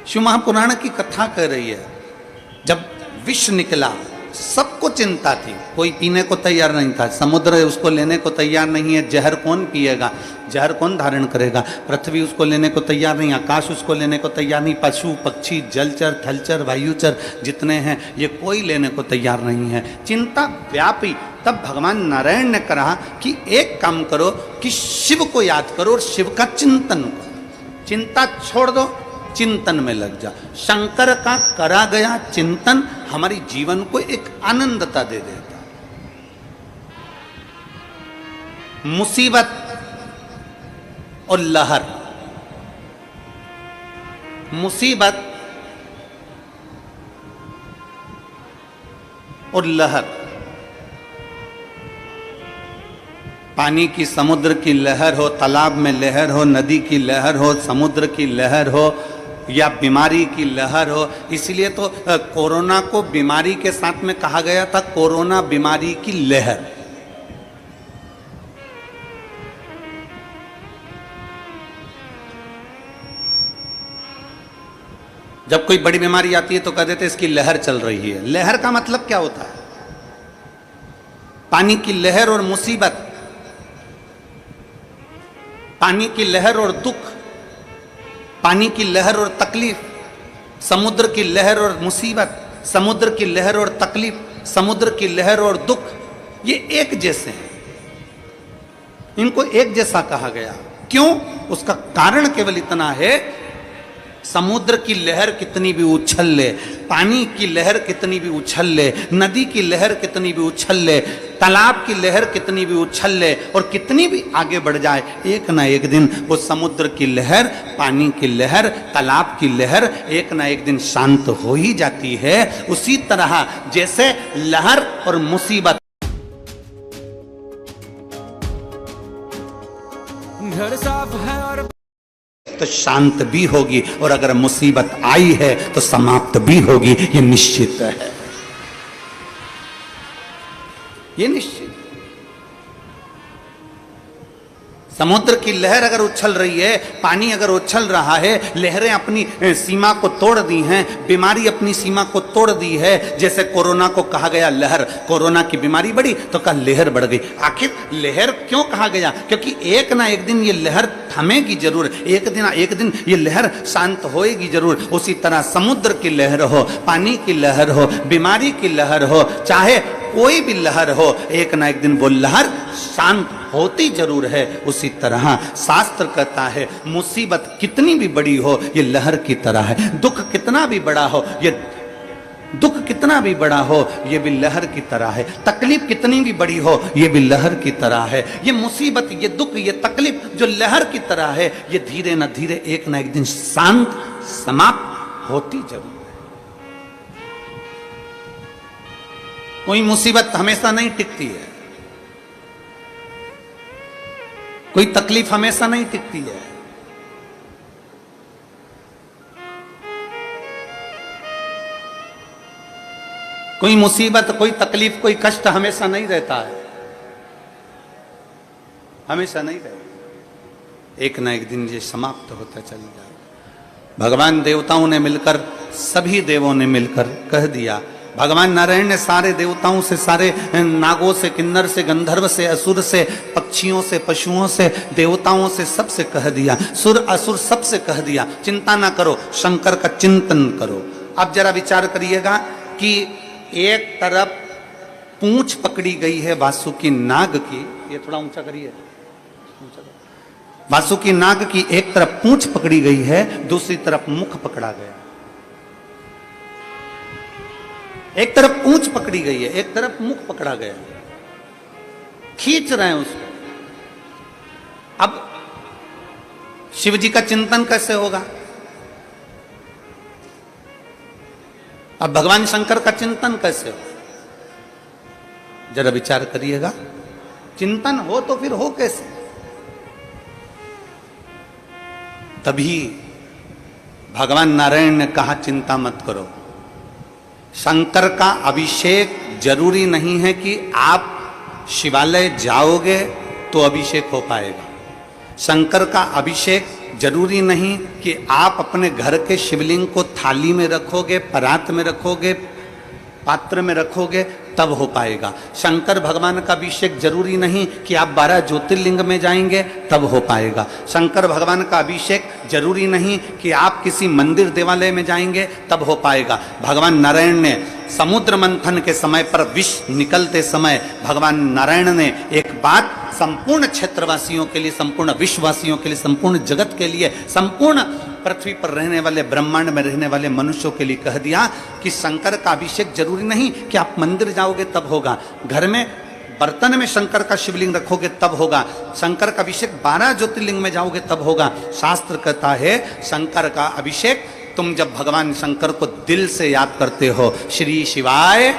शिव महापुराण की कथा कह रही है, जब विष निकला सबको चिंता थी, कोई पीने को तैयार नहीं था, समुद्र उसको लेने को तैयार नहीं है, जहर कौन पिएगा, जहर कौन धारण करेगा, पृथ्वी उसको लेने को तैयार नहीं, आकाश उसको लेने को तैयार नहीं, पशु पक्षी जलचर थलचर वायुचर जितने हैं ये कोई लेने को तैयार नहीं है, चिंता व्यापी। तब भगवान नारायण ने कहा कि एक काम करो कि शिव को याद करो और शिव का चिंतन करो, चिंता छोड़ दो, चिंतन में लग जा। शंकर का करा गया चिंतन हमारी जीवन को एक आनंदता दे देता। मुसीबत और लहर, मुसीबत और लहर, पानी की समुद्र की लहर हो, तालाब में लहर हो, नदी की लहर हो, समुद्र की लहर हो या बीमारी की लहर हो। इसलिए तो कोरोना को बीमारी के साथ में कहा गया था, कोरोना बीमारी की लहर। जब कोई बड़ी बीमारी आती है तो कह देते इसकी लहर चल रही है। लहर का मतलब क्या होता है? पानी की लहर और मुसीबत, पानी की लहर और दुख, पानी की लहर और तकलीफ, समुद्र की लहर और मुसीबत, समुद्र की लहर और तकलीफ, समुद्र की लहर और दुख, ये एक जैसे हैं, इनको एक जैसा कहा गया। क्यों? उसका कारण केवल इतना है, समुद्र की लहर कितनी भी उछल ले, पानी की लहर कितनी भी उछल ले, नदी की लहर कितनी भी उछल ले, तालाब की लहर कितनी भी उछल ले और कितनी भी आगे बढ़ जाए, एक ना एक दिन वो समुद्र की लहर, पानी की लहर, तालाब की लहर एक ना एक दिन शांत हो ही जाती है। उसी तरह जैसे लहर और मुसीबत घर साफ है और तो शांत भी होगी, और अगर मुसीबत आई है तो समाप्त भी होगी, ये निश्चित है, ये निश्चित। समुद्र की लहर अगर उछल रही है, पानी अगर उछल रहा है, लहरें अपनी सीमा को तोड़ दी हैं, बीमारी अपनी सीमा को तोड़ दी है। जैसे कोरोना को कहा गया लहर, कोरोना की बीमारी बढ़ी तो कहा लहर बढ़ गई। आखिर लहर क्यों कहा गया? क्योंकि एक ना एक दिन ये लहर थमेगी जरूर, एक दिन ये लहर शांत होएगी जरूर। उसी तरह समुद्र की लहर हो, पानी की लहर हो, बीमारी की लहर हो, चाहे कोई भी लहर हो, एक ना एक दिन वो लहर शांत होती जरूर है। उसी तरह शास्त्र कहता है मुसीबत कितनी भी बड़ी हो ये लहर की तरह है, दुख कितना भी बड़ा हो ये दुख कितना भी बड़ा हो ये भी लहर की तरह है, तकलीफ कितनी भी बड़ी हो ये भी लहर की तरह है। ये मुसीबत, ये दुख, ये तकलीफ जो लहर की तरह है, ये धीरे न धीरे एक ना एक दिन शांत समाप्त होती जरूर है। कोई मुसीबत हमेशा नहीं टिकती है, कोई तकलीफ हमेशा नहीं टिकती है। कोई मुसीबत, कोई तकलीफ, कोई कष्ट हमेशा नहीं रहता है, हमेशा नहीं रहता, एक ना एक दिन ये समाप्त होता चल जाए। भगवान देवताओं ने मिलकर, सभी देवों ने मिलकर कह दिया, भगवान नारायण ने सारे देवताओं से, सारे नागों से, किन्नर से, गंधर्व से, असुर से, पक्षियों से, पशुओं से, देवताओं से, सबसे कह दिया, सुर असुर सबसे कह दिया, चिंता ना करो, शंकर का चिंतन करो। अब जरा विचार करिएगा कि एक तरफ पूंछ पकड़ी गई है वासुकी नाग की, ये थोड़ा ऊंचा करिए, वासुकी नाग की एक तरफ पूंछ पकड़ी गई है, दूसरी तरफ मुख पकड़ा गया। एक तरफ पूंछ पकड़ी गई है, एक तरफ मुख पकड़ा गया, खींच रहे हैं उसको। अब शिव जी का चिंतन कैसे होगा? अब भगवान शंकर का चिंतन कैसे हो? जरा विचार करिएगा, चिंतन हो तो फिर हो कैसे? तभी भगवान नारायण ने कहा चिंता मत करो, शंकर का अभिषेक जरूरी नहीं है कि आप शिवालय जाओगे तो अभिषेक हो पाएगा। शंकर का अभिषेक जरूरी नहीं कि आप अपने घर के शिवलिंग को थाली में रखोगे, परात में रखोगे, पात्र में रखोगे तब हो पाएगा। शंकर भगवान का अभिषेक जरूरी नहीं कि आप 12 ज्योतिर्लिंग में जाएंगे तब हो पाएगा। शंकर भगवान का अभिषेक जरूरी नहीं कि आप किसी मंदिर देवालय में जाएंगे तब हो पाएगा। भगवान नारायण ने समुद्र मंथन के समय पर विष निकलते समय भगवान नारायण ने एक बात संपूर्ण क्षेत्रवासियों के लिए, संपूर्ण विश्ववासियों के लिए, संपूर्ण जगत के लिए, संपूर्ण पृथ्वी पर रहने वाले, ब्रह्मांड में रहने वाले मनुष्यों के लिए कह दिया कि शंकर का अभिषेक जरूरी नहीं कि आप मंदिर जाओगे तब होगा, घर में बर्तन में शंकर का शिवलिंग रखोगे तब होगा, शंकर का अभिषेक 12 ज्योतिर्लिंग में जाओगे तब होगा। शास्त्र कहता है शंकर का अभिषेक तुम जब भगवान शंकर को दिल से याद करते हो, श्री शिवाय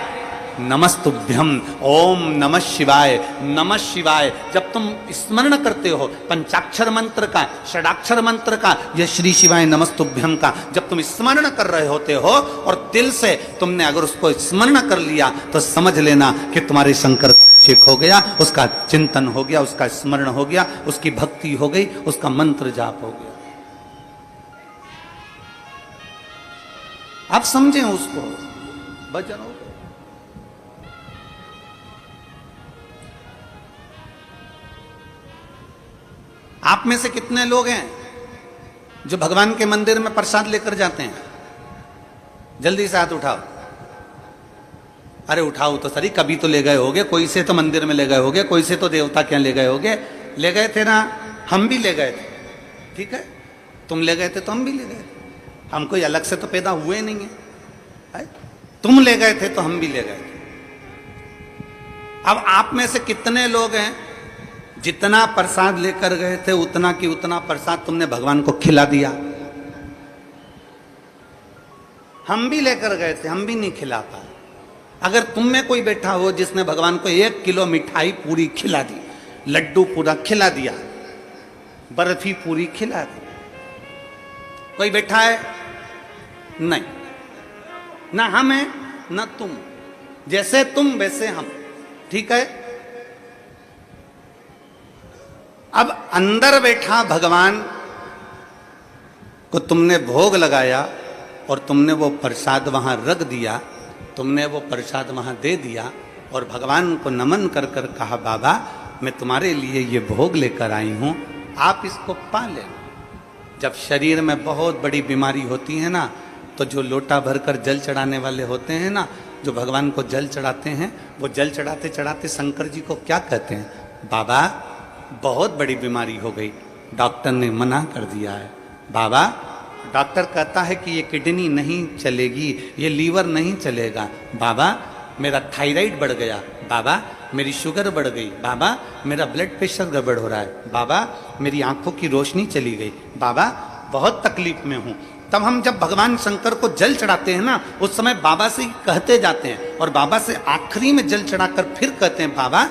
नमस्तुभ्यम, ओम नमः शिवाय, नमः शिवाय, जब तुम स्मरण करते हो पंचाक्षर मंत्र का, षडाक्षर मंत्र का, यह श्री शिवाय नमस्तुभ्यम का जब तुम स्मरण कर रहे होते हो और दिल से तुमने अगर उसको स्मरण कर लिया तो समझ लेना कि तुम्हारे शंकर का अभिषेक हो गया, उसका चिंतन हो गया, उसका स्मरण हो गया, उसकी भक्ति हो गई, उसका मंत्र जाप हो गया। आप समझें उसको, भजन हो गया। आप में से कितने लोग हैं जो भगवान के मंदिर में प्रसाद लेकर जाते हैं? जल्दी से हाथ उठाओ। अरे उठाओ तो सही, कभी तो ले गए होगे, कोई से तो मंदिर में ले गए होगे, कोई से तो देवता क्या ले गए होगे। ले गए थे ना, हम भी ले गए थे, ठीक है, तुम ले गए थे तो हम भी ले गए थे, हम कोई अलग से तो पैदा हुए नहीं है। तुम ले गए थे तो हम भी ले गए थे। अब आप में से कितने लोग हैं जितना प्रसाद लेकर गए थे उतना की उतना प्रसाद तुमने भगवान को खिला दिया? हम भी लेकर गए थे, हम भी नहीं खिला पाए। अगर तुम में कोई बैठा हो जिसने भगवान को 1 किलो मिठाई पूरी खिला दी, लड्डू पूरा खिला दिया, बर्फी पूरी खिला दी, कोई बैठा है? नहीं, ना हम है ना तुम, जैसे तुम वैसे हम, ठीक है। अब अंदर बैठा भगवान को तुमने भोग लगाया और तुमने वो प्रसाद वहां रख दिया, तुमने वो प्रसाद वहां दे दिया और भगवान को नमन कर कर कहा, बाबा मैं तुम्हारे लिए ये भोग लेकर आई हूं, आप इसको पा लेना। जब शरीर में बहुत बड़ी बीमारी होती है ना, तो जो लोटा भरकर जल चढ़ाने वाले होते हैं ना, जो भगवान को जल चढ़ाते हैं, वो जल चढ़ाते चढ़ाते शंकर जी को क्या कहते हैं? बाबा बहुत बड़ी बीमारी हो गई, डॉक्टर ने मना कर दिया है। बाबा, डॉक्टर कहता है कि ये किडनी नहीं चलेगी, ये लीवर नहीं चलेगा। बाबा मेरा थायराइड बढ़ गया, बाबा मेरी शुगर बढ़ गई, बाबा मेरा ब्लड प्रेशर गड़बड़ हो रहा है, बाबा मेरी आंखों की रोशनी चली गई, बाबा बहुत तकलीफ में हूं। तब हम जब भगवान शंकर को जल चढ़ाते हैं ना, उस समय बाबा से कहते जाते हैं और बाबा से आखिरी में जल चढ़ाकर फिर कहते हैं, बाबा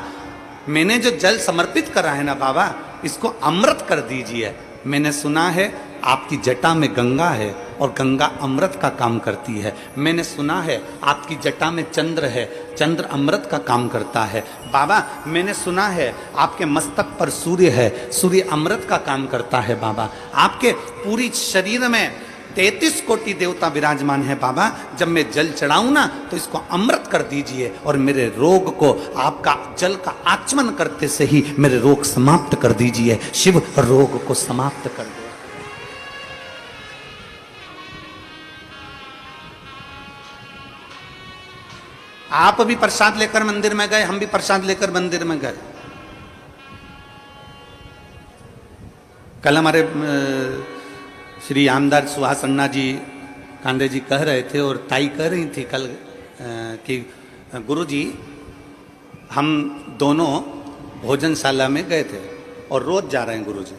मैंने जो जल समर्पित करा है ना बाबा, इसको अमृत कर दीजिए। मैंने सुना है आपकी जटा में गंगा है और गंगा अमृत का काम करती है। मैंने सुना है आपकी जटा में चंद्र है, चंद्र अमृत का काम करता है। बाबा मैंने सुना है आपके मस्तक पर सूर्य है, सूर्य अमृत का काम करता है। बाबा आपके पूरी शरीर में 33 कोटि देवता विराजमान है। बाबा जब मैं जल चढ़ाऊं ना तो इसको अमृत कर दीजिए और मेरे रोग को आपका जल का आचमन करते से ही मेरे रोग समाप्त कर दीजिए। शिव रोग को समाप्त कर दे। आप भी प्रसाद लेकर मंदिर में गए, हम भी प्रसाद लेकर मंदिर में गए। कल हमारे श्री आमदार सुहास अन्ना जी कांदे जी कह रहे थे और ताई कह रही थी कल कि गुरुजी हम दोनों भोजनशाला में गए थे और रोज जा रहे हैं गुरुजी,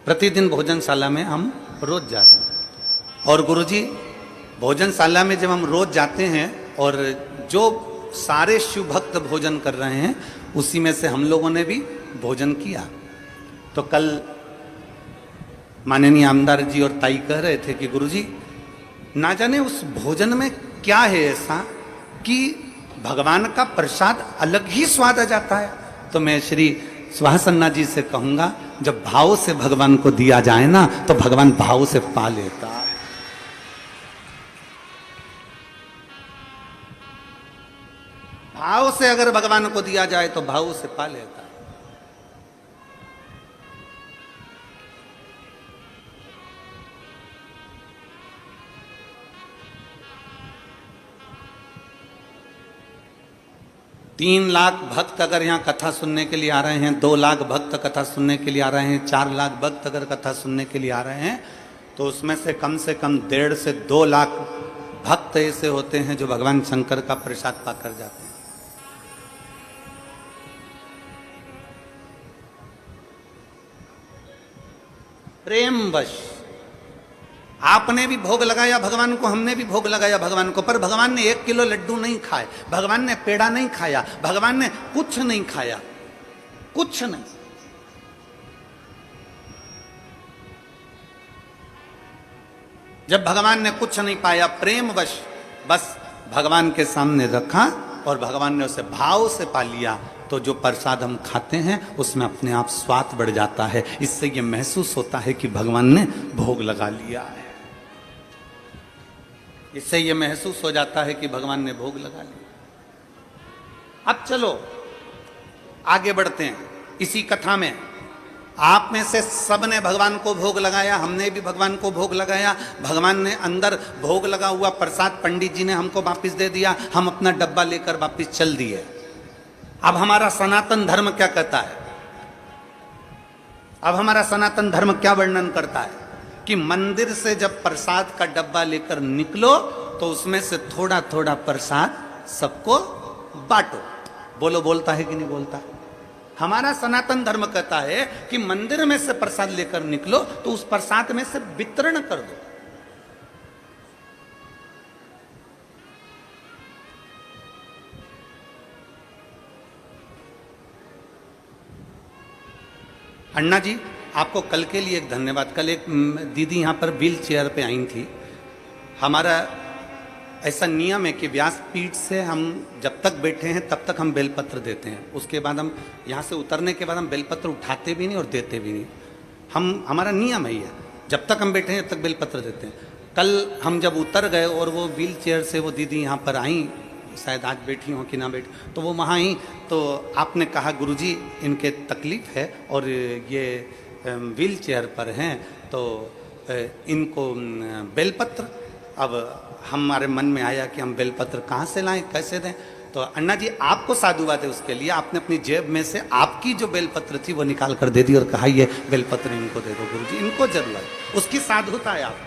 प्रतिदिन भोजनशाला में हम रोज जा रहे हैं। और गुरुजी भोजनशाला में जब हम रोज जाते हैं और जो सारे शिव भक्त भोजन कर रहे हैं उसी में से हम लोगों ने भी भोजन किया। तो कल माननीय आमदार जी और ताई कह रहे थे कि गुरुजी ना जाने उस भोजन में क्या है ऐसा कि भगवान का प्रसाद अलग ही स्वाद आ जाता है। तो मैं श्री सुहास अन्ना जी से कहूँगा जब भाव से भगवान को दिया जाए ना तो भगवान भाव से पा लेता है। भाव से अगर भगवान को दिया जाए तो भाव से पा लेता है। तीन लाख भक्त अगर यहाँ कथा सुनने के लिए आ रहे हैं, 2 लाख भक्त कथा सुनने के लिए आ रहे हैं, 4 लाख भक्त अगर कथा सुनने के लिए आ रहे हैं, तो उसमें से कम 1.5 से 2 लाख भक्त ऐसे होते हैं जो भगवान शंकर का प्रसाद पाकर जाते हैं। प्रेमवश आपने भी भोग लगाया भगवान को, हमने भी भोग लगाया भगवान को, पर भगवान ने 1 किलो लड्डू नहीं खाए, भगवान ने पेड़ा नहीं खाया, भगवान ने कुछ नहीं खाया, कुछ नहीं। जब भगवान ने कुछ नहीं पाया, प्रेमवश बस भगवान के सामने रखा और भगवान ने उसे भाव से पा लिया, तो जो प्रसाद हम खाते हैं उसमें अपने आप स्वाद बढ़ जाता है। इससे ये महसूस होता है कि भगवान ने भोग लगा लिया है। इससे ये महसूस हो जाता है कि भगवान ने भोग लगा लिया। अब चलो आगे बढ़ते हैं। इसी कथा में आप में से सब ने भगवान को भोग लगाया, हमने भी भगवान को भोग लगाया। भगवान ने अंदर भोग लगा हुआ प्रसाद पंडित जी ने हमको वापस दे दिया, हम अपना डब्बा लेकर वापस चल दिए। अब हमारा सनातन धर्म क्या कहता है? अब हमारा सनातन धर्म क्या वर्णन करता है कि मंदिर से जब प्रसाद का डब्बा लेकर निकलो तो उसमें से थोड़ा थोड़ा प्रसाद सबको बांटो। बोलो, बोलता है कि नहीं बोलता? हमारा सनातन धर्म कहता है कि मंदिर में से प्रसाद लेकर निकलो तो उस प्रसाद में से वितरण कर दो। अन्ना जी, आपको कल के लिए एक धन्यवाद। कल एक दीदी यहाँ पर व्हील चेयर पे आई थी। हमारा ऐसा नियम है कि व्यासपीठ से हम जब तक बैठे हैं तब तक हम बेलपत्र देते हैं, उसके बाद हम यहाँ से उतरने के बाद हम बेलपत्र उठाते भी नहीं और देते भी नहीं। हमारा नियम है ये, जब तक हम बैठे हैं तब तक बेलपत्र देते हैं। कल हम जब उतर गए और वो व्हील चेयर से वो दीदी यहाँ पर आई, शायद आज बैठी हो कि ना बैठी, तो वो वहाँ आई तो आपने कहा गुरुजी इनके तकलीफ है और ये व्हील चेयर पर हैं तो इनको बेलपत्र। अब हमारे मन में आया कि हम बेलपत्र कहाँ से लाएं, कैसे दें? तो अन्ना जी आपको साधुवाद है उसके लिए। आपने अपनी जेब में से आपकी जो बेलपत्र थी वो निकाल कर दे दी और कहा ये बेलपत्र इनको दे दो गुरुजी, इनको जरूरत है। उसकी साधुता है आप।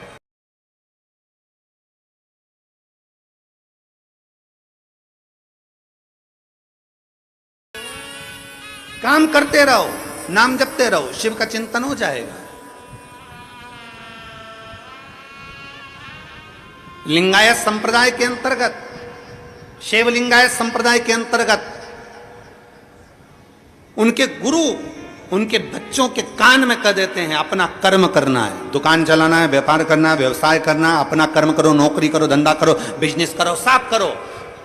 काम करते रहो, नाम जपते रहो, शिव का चिंतन हो जाएगा। लिंगायत संप्रदाय के अंतर्गत, शिव लिंगायत संप्रदाय के अंतर्गत उनके गुरु उनके बच्चों के कान में कह देते हैं अपना कर्म करना है, दुकान चलाना है, व्यापार करना है, व्यवसाय करना है, अपना कर्म करो, नौकरी करो, धंधा करो, बिजनेस करो, सब करो।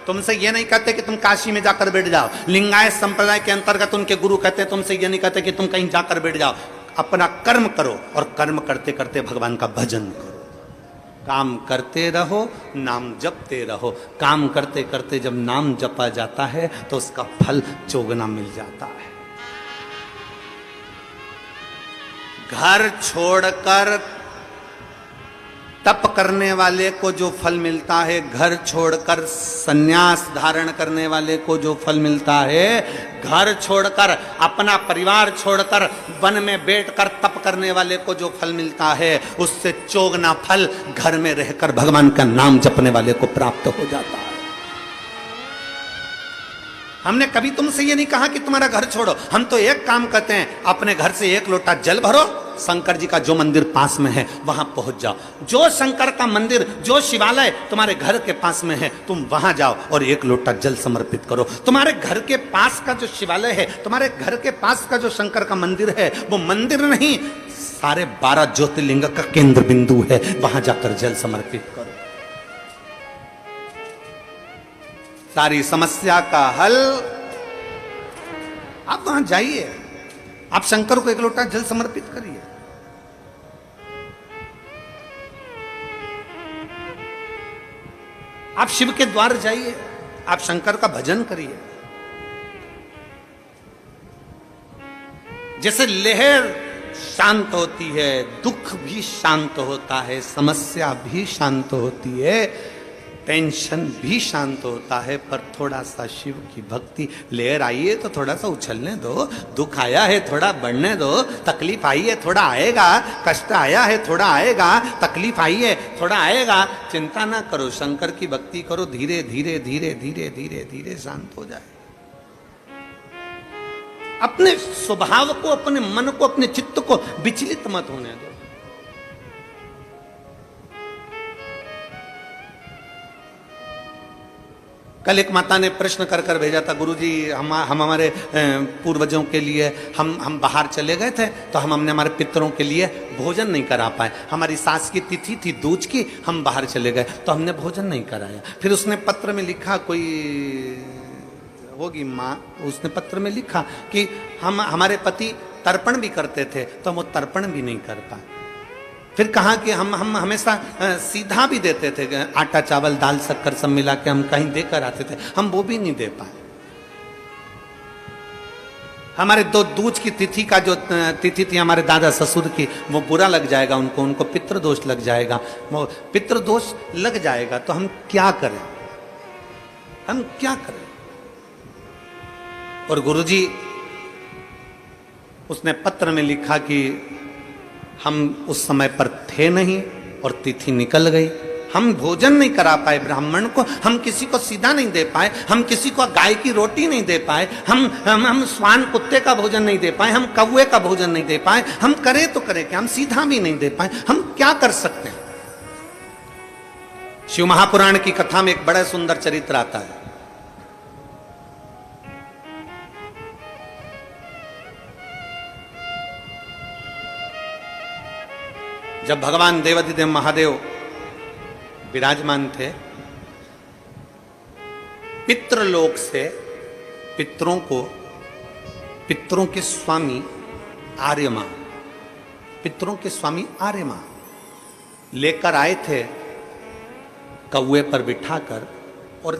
तुमसे ये नहीं कहते कि तुम काशी में जाकर बैठ जाओ। लिंगायत संप्रदाय के अंतर्गत उनके गुरु कहते हैं तुमसे ये नहीं कहते कि तुम कहीं जाकर बैठ जाओ, अपना कर्म करो और कर्म करते करते भगवान का भजन करो। काम करते रहो, नाम जपते रहो। काम करते करते जब नाम जपा जाता है तो उसका फल चौगुना मिल जाता है। घर छोड़कर तप करने वाले को जो फल मिलता है, घर छोड़कर सन्यास धारण करने वाले को जो फल मिलता है, घर छोड़कर अपना परिवार छोड़कर वन में बैठकर तप करने वाले को जो फल मिलता है, उससे चौगुना फल घर में रहकर भगवान का नाम जपने वाले को प्राप्त हो जाता है। हमने कभी तुमसे ये नहीं कहा कि तुम्हारा घर छोड़ो। हम तो एक काम करते हैं, अपने घर से 1 लोटा जल भरो, शंकर जी का जो मंदिर पास में है वहां पहुंच जाओ। जो शंकर का मंदिर, जो शिवालय तुम्हारे घर के पास में है, तुम वहां जाओ और 1 लोटा जल समर्पित करो। तुम्हारे घर के पास का जो शिवालय है, तुम्हारे घर के पास का जो शंकर का मंदिर है, वो मंदिर नहीं, सारे 12 ज्योतिर्लिंग का केंद्र बिंदु है। वहां जाकर जल समर्पित करो। सारी समस्या का हल। आप वहां जाइए आप शंकर को एक लोटा जल समर्पित करिए। आप शिव के द्वार जाइए, आप शंकर का भजन करिए। जैसे लहर शांत होती है, दुख भी शांत होता है, समस्या भी शांत होती है, टेंशन भी शांत होता है, पर थोड़ा सा शिव की भक्ति, लहर आई है तो थोड़ा सा उछलने दो, दुख आया है थोड़ा बढ़ने दो, तकलीफ आई है थोड़ा आएगा, कष्ट आया है थोड़ा आएगा, तकलीफ आई है थोड़ा आएगा, चिंता ना करो, शंकर की भक्ति करो, धीरे धीरे धीरे धीरे धीरे धीरे शांत हो जाए। अपने स्वभाव को, अपने मन को, अपने चित्त को विचलित मत होने दो। कल एक माता ने प्रश्न कर कर भेजा था, गुरुजी हम हमारे पूर्वजों के लिए हम बाहर चले गए थे तो हमने हमारे पितरों के लिए भोजन नहीं करा पाए। हमारी सास की तिथि थी दूज की, हम बाहर चले गए तो हमने भोजन नहीं कराया। फिर उसने पत्र में लिखा, कोई होगी माँ, उसने पत्र में लिखा कि हमारे पति तर्पण भी करते थे तो हम वो तर्पण भी नहीं कर पाए। फिर कहा कि हम हमेशा सीधा भी देते थे, आटा चावल दाल शक्कर सब मिला के हम कहीं देकर आते थे, हम वो भी नहीं दे पाए। हमारे दो दूज की तिथि का जो तिथि थी हमारे दादा ससुर की, वो बुरा लग जाएगा उनको पितृदोष लग जाएगा, वो पितृदोष लग जाएगा तो हम क्या करें, हम क्या करें। और गुरुजी उसने पत्र में लिखा कि हम उस समय पर थे नहीं और तिथि निकल गई, हम भोजन नहीं करा पाए ब्राह्मण को, हम किसी को सीधा नहीं दे पाए, हम किसी को गाय की रोटी नहीं दे पाए, हम स्वान कुत्ते का भोजन नहीं दे पाए, हम कौवे का भोजन नहीं दे पाए, हम करें तो करें क्या, हम सीधा भी नहीं दे पाए, हम क्या कर सकते हैं। शिव महापुराण की कथा में एक बड़ा सुंदर चरित्र आता है। जब भगवान देवाधिदेव महादेव विराजमान थे, पितृलोक से पितरों के स्वामी आर्यमा, पितरों के स्वामी आर्यमा लेकर आए थे कौवे पर बिठाकर और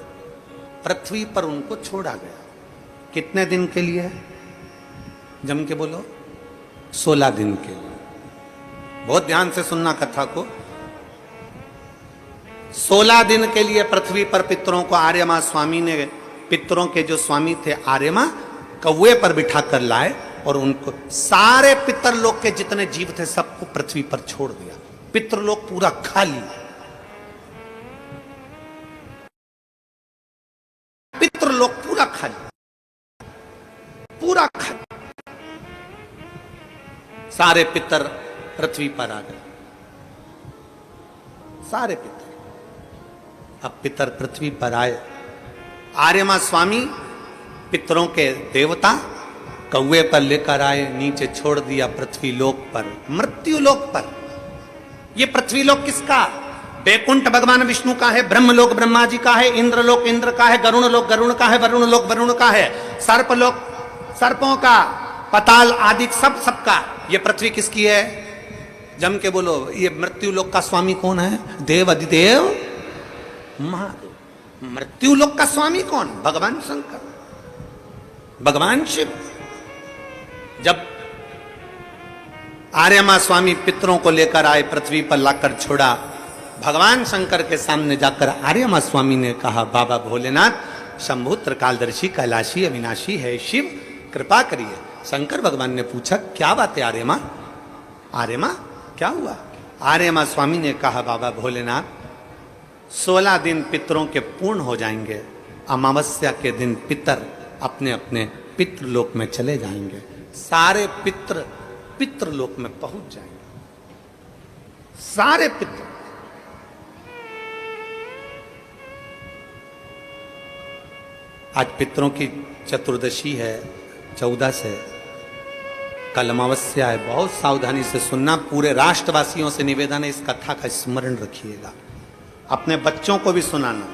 पृथ्वी पर उनको छोड़ा गया। कितने दिन के लिए? जम के बोलो, 16 दिन के लिए। बहुत ध्यान से सुनना कथा को। 16 दिन के लिए पृथ्वी पर पितरों को आर्यमा स्वामी ने, पितरों के जो स्वामी थे आर्यमा, कौवे पर बिठा कर लाए और उनको सारे पितरलोक के जितने जीव थे सबको पृथ्वी पर छोड़ दिया। पितरलोक पूरा खाली, पितरलोक पूरा खाली, पूरा खाली। सारे पितर पृथ्वी पर आ गए, सारे पितर। अब पितर पृथ्वी पर आए, आर्यमा स्वामी पितरों के देवता कौवे पर लेकर आए, नीचे छोड़ दिया पृथ्वी लोक पर, मृत्यु लोक पर। ये पृथ्वी लोक किसका? बैकुंठ भगवान विष्णु का है, ब्रह्मलोक ब्रह्मा जी का है, इंद्रलोक इंद्र का है, गरुण लोक गरुण का है, वरुण लोक वरुण का है, सर्पलोक सर्पों का, पताल आदि सबका। ये पृथ्वी किसकी है? जम के बोलो, ये मृत्यु लोक का स्वामी कौन है? देव अधिदेव महादेव। मृत्यु लोक का स्वामी कौन? भगवान शंकर, भगवान शिव। जब आर्यमा स्वामी पितरों को लेकर आए, पृथ्वी पर लाकर छोड़ा, भगवान शंकर के सामने जाकर आर्यमा स्वामी ने कहा, बाबा भोलेनाथ शंभु त्रिकालदर्शी कैलाशी अविनाशी है शिव, कृपा करिए। शंकर भगवान ने पूछा, क्या बात है आर्यमा? आर्यमा क्या हुआ? आर्यमा स्वामी ने कहा, बाबा भोलेनाथ 16 दिन पितरों के पूर्ण हो जाएंगे, अमावस्या के दिन पितर अपने अपने पितृलोक में चले जाएंगे, सारे पितर पितृलोक में पहुंच जाएंगे, सारे पितर। आज पितरों की चतुर्दशी है, 14 से, कल अमावस्या है। बहुत सावधानी से सुनना, पूरे राष्ट्रवासियों से निवेदन है, इस कथा का स्मरण रखिएगा, अपने बच्चों को भी सुनाना।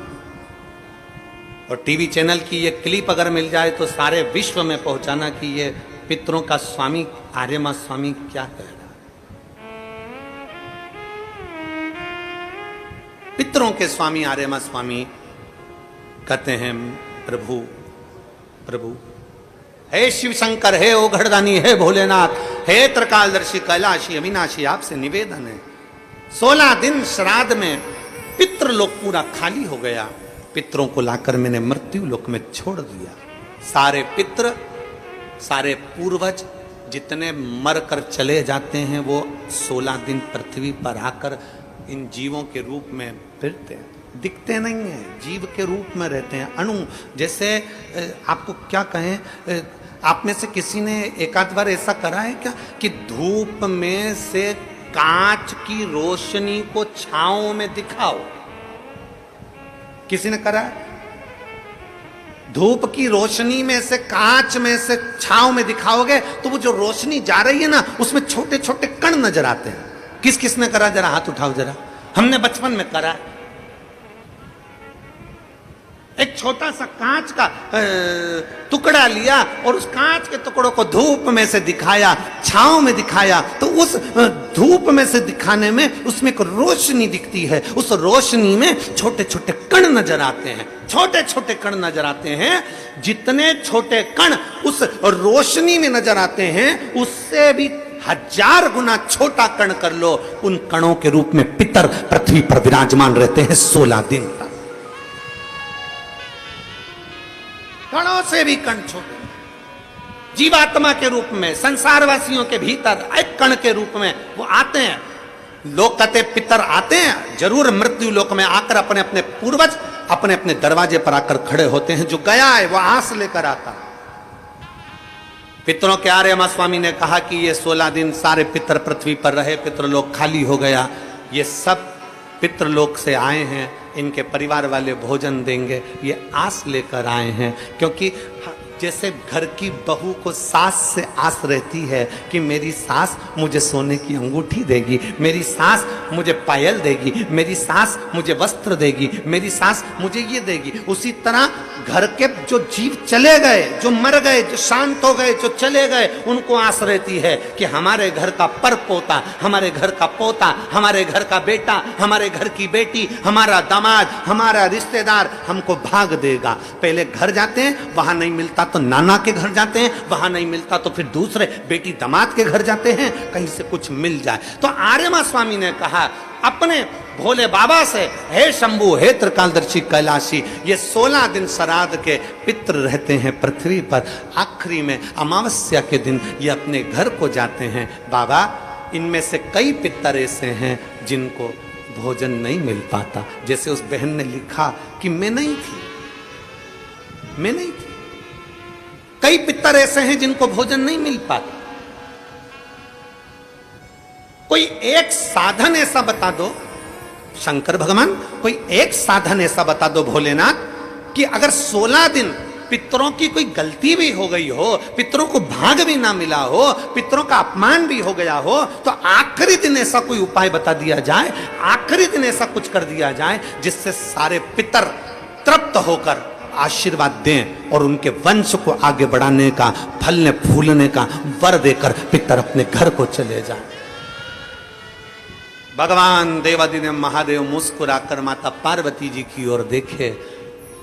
और टीवी चैनल की ये क्लिप अगर मिल जाए तो सारे विश्व में पहुंचाना कि ये पितरों का स्वामी आर्यमा स्वामी क्या कह रहा? पितरों के स्वामी आर्यमा स्वामी कहते हैं, प्रभु प्रभु, हे शिव शंकर, हे ओघड़दानी, हे भोलेनाथ, हे त्रिकालदर्शी कैलाशी अविनाशी, आपसे निवेदन है, 16 दिन श्राद्ध में पितृलोक पूरा खाली हो गया। पितरों को लाकर मैंने मृत्यु लोक में छोड़ दिया। सारे पितृ, सारे पूर्वज जितने मर कर चले जाते हैं वो 16 दिन पृथ्वी पर आकर इन जीवों के रूप में फिरते हैं। दिखते नहीं हैं, जीव के रूप में रहते हैं, अणु जैसे। आपको क्या कहें, आप में से किसी ने एक आध बार ऐसा करा है क्या कि धूप में से कांच की रोशनी को छांव में दिखाओ? किसी ने करा है? धूप की रोशनी में से कांच में से छांव में दिखाओगे तो वो जो रोशनी जा रही है ना, उसमें छोटे छोटे कण नजर आते हैं। किस किस ने करा? जरा हाथ उठाओ जरा। हमने बचपन में करा है। एक छोटा सा कांच का टुकड़ा लिया और उस कांच के टुकड़ों को धूप में से दिखाया, छांव में दिखाया, तो उस धूप में से दिखाने में उसमें एक रोशनी दिखती है। उस रोशनी में छोटे छोटे कण नजर आते हैं, छोटे छोटे कण नजर आते हैं। जितने छोटे कण उस रोशनी में नजर आते हैं, उससे भी 1000 गुना छोटा कण कर लो, उन कणों के रूप में पितर पृथ्वी पर विराजमान रहते हैं 16 दिन तक। कणों से भी कण छोटे, जीवात्मा के रूप में, संसारवासियों के भीतर एक कण के रूप में वो आते हैं। लोग कहते पितर आते हैं जरूर, मृत्यु लोक में आकर अपने अपने पूर्वज अपने अपने दरवाजे पर आकर खड़े होते हैं। जो गया है वो आस लेकर आता है। पितरों के आर्यमा स्वामी ने कहा कि ये 16 दिन सारे पितर पृथ्वी पर रहे, पितृलोक खाली हो गया। ये सब पितृलोक से आए हैं, इनके परिवार वाले भोजन देंगे, ये आस लेकर आए हैं। क्योंकि जैसे घर की बहू को सास से आस रहती है कि मेरी सास मुझे सोने की अंगूठी देगी, मेरी सास मुझे पायल देगी, मेरी सास मुझे वस्त्र देगी, मेरी सास मुझे ये देगी, उसी तरह घर के जो जीव चले गए, जो मर गए, जो शांत हो गए, जो चले गए, उनको आस रहती है कि हमारे घर का पर पोता, हमारे घर का पोता, हमारे घर का बेटा, हमारे घर की बेटी, हमारा दामाद, हमारा रिश्तेदार हमको भाग देगा। पहले घर जाते हैं, वहां नहीं मिलता तो नाना के घर जाते हैं, वहां नहीं मिलता तो फिर दूसरे बेटी दामाद के घर जाते हैं, कहीं से कुछ मिल जाए। तो आर्यमा स्वामी ने कहा अपने भोले बाबा से, हे शंभु, हे त्रिकालदर्शी कैलाशी, ये 16 दिन श्राद्ध के पितृ रहते हैं पृथ्वी पर। आखिरी में अमावस्या के दिन ये अपने घर को जाते हैं। बाबा, इनमें से कई पितर ऐसे हैं जिनको भोजन नहीं मिल पाता। जैसे उस बहन ने लिखा कि मैं नहीं थी, मैं नहीं थी। कई पितर ऐसे हैं जिनको भोजन नहीं मिल पाता। कोई एक साधन ऐसा बता दो शंकर भगवान, कोई एक साधन ऐसा बता दो भोलेनाथ कि अगर 16 दिन पितरों की कोई गलती भी हो गई हो, पितरों को भाग भी ना मिला हो, पितरों का अपमान भी हो गया हो, तो आखिरी दिन ऐसा कोई उपाय बता दिया जाए, आखिरी दिन ऐसा कुछ कर दिया जाए जिससे सारे पितर तृप्त होकर आशीर्वाद दें और उनके वंश को आगे बढ़ाने का, फलने फूलने का वर देकर पितर अपने घर को चले जाएं। भगवान देवादिदेव महादेव मुस्कुराकर माता पार्वती जी की ओर देखे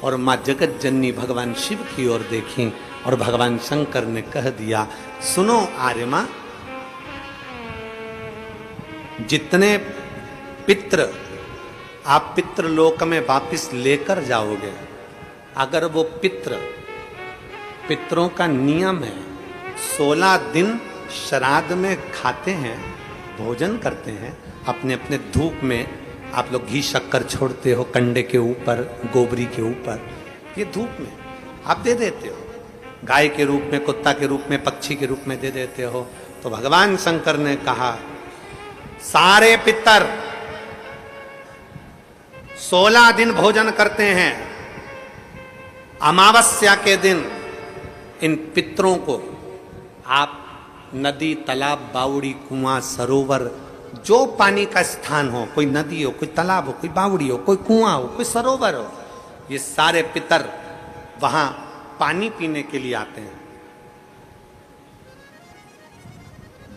और मां जगत जननी भगवान शिव की ओर देखी और भगवान शंकर ने कह दिया, सुनो आर्यमा, जितने पितृ आप पितृलोक में वापिस लेकर जाओगे, अगर वो पितरों का नियम है 16 दिन श्राद्ध में खाते हैं, भोजन करते हैं, अपने अपने धूप में आप लोग घी शक्कर छोड़ते हो, कंडे के ऊपर, गोबरी के ऊपर, ये धूप में आप दे देते हो, गाय के रूप में, कुत्ता के रूप में, पक्षी के रूप में दे देते हो। तो भगवान शंकर ने कहा सारे पितर 16 दिन भोजन करते हैं, अमावस्या के दिन इन पितरों को आप नदी, तालाब, बावड़ी, कुआं, सरोवर, जो पानी का स्थान हो, कोई नदी हो, कोई तालाब हो, कोई बावड़ी हो, कोई कुआं हो, कोई सरोवर हो, ये सारे पितर वहां पानी पीने के लिए आते हैं।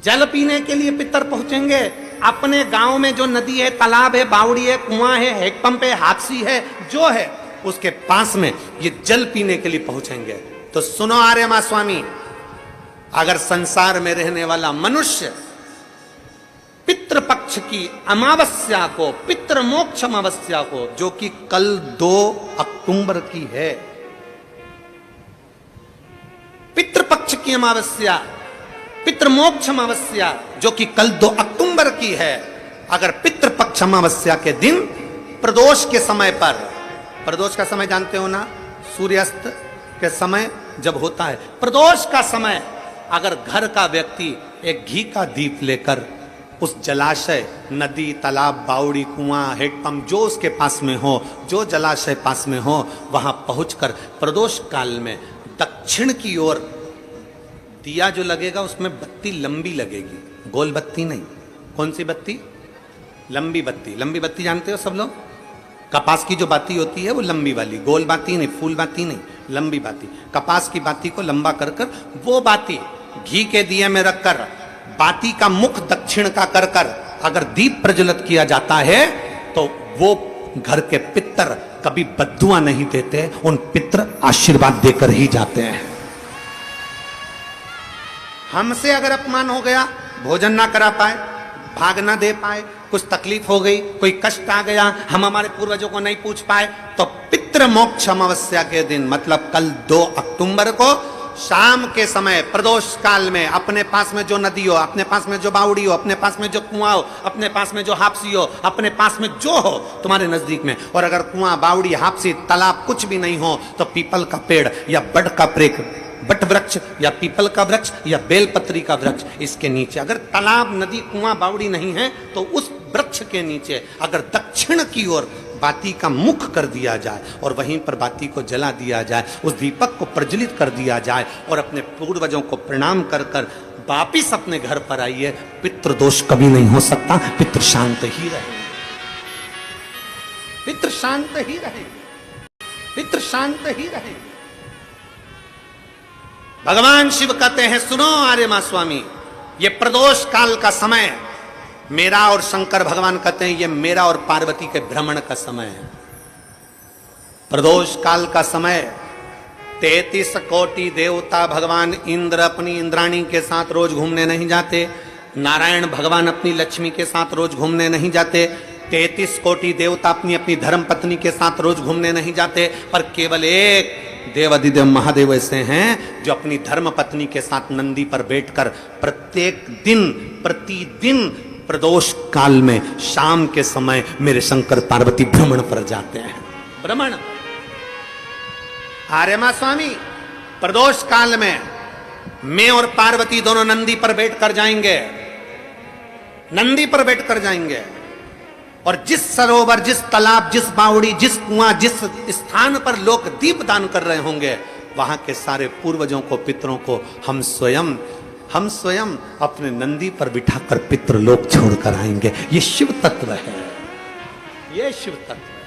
जल पीने के लिए पितर पहुंचेंगे। अपने गांव में जो नदी है, तालाब है, बावड़ी है, कुआं है, हैंडपंप है, हादसी है, जो है उसके पास में ये जल पीने के लिए पहुंचेंगे। तो सुनो आर्यमा स्वामी, अगर संसार में रहने वाला मनुष्य पितृपक्ष की अमावस्या को, पितृ मोक्ष अमावस्या को, जो कि कल 2 अक्टूबर की है, पितृपक्ष की अमावस्या, पितृमोक्ष अमावस्या जो कि कल 2 अक्टूबर की है, अगर पितृपक्ष अमावस्या के दिन प्रदोष के समय पर, प्रदोष का समय जानते हो ना, सूर्यास्त के समय जब होता है प्रदोष का समय, अगर घर का व्यक्ति एक घी का दीप लेकर उस जलाशय, नदी, तालाब, बावड़ी, कुआं, हैंडपंप जो उसके पास में हो, जो जलाशय पास में हो, वहां पहुंचकर प्रदोष काल में दक्षिण की ओर दिया जो लगेगा उसमें बत्ती लंबी लगेगी, गोल बत्ती नहीं। कौन सी बत्ती? लंबी बत्ती। लंबी बत्ती जानते हो सब लोग? कपास की जो बाती होती है वो लंबी वाली, गोल बाती नहीं, फूल बाती नहीं, लंबी बाती। कपास की बाती को लंबा कर कर वो बाती घी के दिए में रखकर, बाती का मुख दक्षिण का कर कर अगर दीप प्रज्वलित किया जाता है तो वो घर के पितर कभी बद्दुआ नहीं देते, उन पितर आशीर्वाद देकर ही जाते हैं। हमसे अगर अपमान हो गया, भोजन ना करा पाए, भाग ना दे पाए, कुछ तकलीफ हो गई, कोई कष्ट आ गया, हम हमारे पूर्वजों को नहीं पूछ पाए, तो पितृ मोक्ष अमावस्या के दिन मतलब कल 2 अक्टूबर को शाम के समय प्रदोष काल में अपने पास में जो नदी हो, अपने पास में जो बावड़ी हो, अपने पास में जो कुआं हो, अपने पास में जो हापसी हो, अपने पास में जो हो तुम्हारे नजदीक में, और अगर कुआं, बावड़ी, हापसी, तालाब कुछ भी नहीं हो तो पीपल का पेड़ या बड़ का बट वृक्ष या पीपल का वृक्ष या बेलपत्री का वृक्ष, इसके नीचे, अगर तालाब, नदी, कुआं, बावड़ी नहीं है तो उस वृक्ष के नीचे अगर दक्षिण की ओर बाती का मुख कर दिया जाए और वहीं पर बाती को जला दिया जाए, उस दीपक को प्रज्वलित कर दिया जाए और अपने पूर्वजों को प्रणाम कर कर वापिस अपने घर पर आइए, पितृदोष कभी नहीं हो सकता, पितृ शांत ही रहेंगे, पितृ शांत ही रहेंगे, पितृ शांत ही रहेंगे। भगवान शिव कहते हैं, सुनो आर्यमा स्वामी, ये प्रदोष काल का समय मेरा, और शंकर भगवान कहते हैं ये मेरा और पार्वती के भ्रमण का समय है। प्रदोष काल का समय 33 कोटि देवता, भगवान इंद्र अपनी इंद्राणी के साथ रोज घूमने नहीं जाते, नारायण भगवान अपनी लक्ष्मी के साथ रोज घूमने नहीं जाते, 33 कोटि देवता अपनी अपनी धर्म पत्नी के साथ रोज घूमने नहीं जाते, पर केवल एक देवादिदेव महादेव ऐसे हैं जो अपनी धर्म पत्नी के साथ नंदी पर बैठकर प्रत्येक दिन, प्रतिदिन प्रदोष काल में शाम के समय मेरे शंकर पार्वती भ्रमण पर जाते हैं। भ्रमण। आर्यमा स्वामी, प्रदोष काल में मैं और पार्वती दोनों नंदी पर बैठकर जाएंगे, नंदी पर बैठकर जाएंगे, और जिस सरोवर, जिस तालाब, जिस बावड़ी, जिस कुआं, जिस स्थान पर लोग दीप दान कर रहे होंगे, वहां के सारे पूर्वजों को, पितरों को हम स्वयं अपने नंदी पर बिठाकर पितृलोक छोड़कर आएंगे। ये शिव तत्व है, ये शिव तत्व।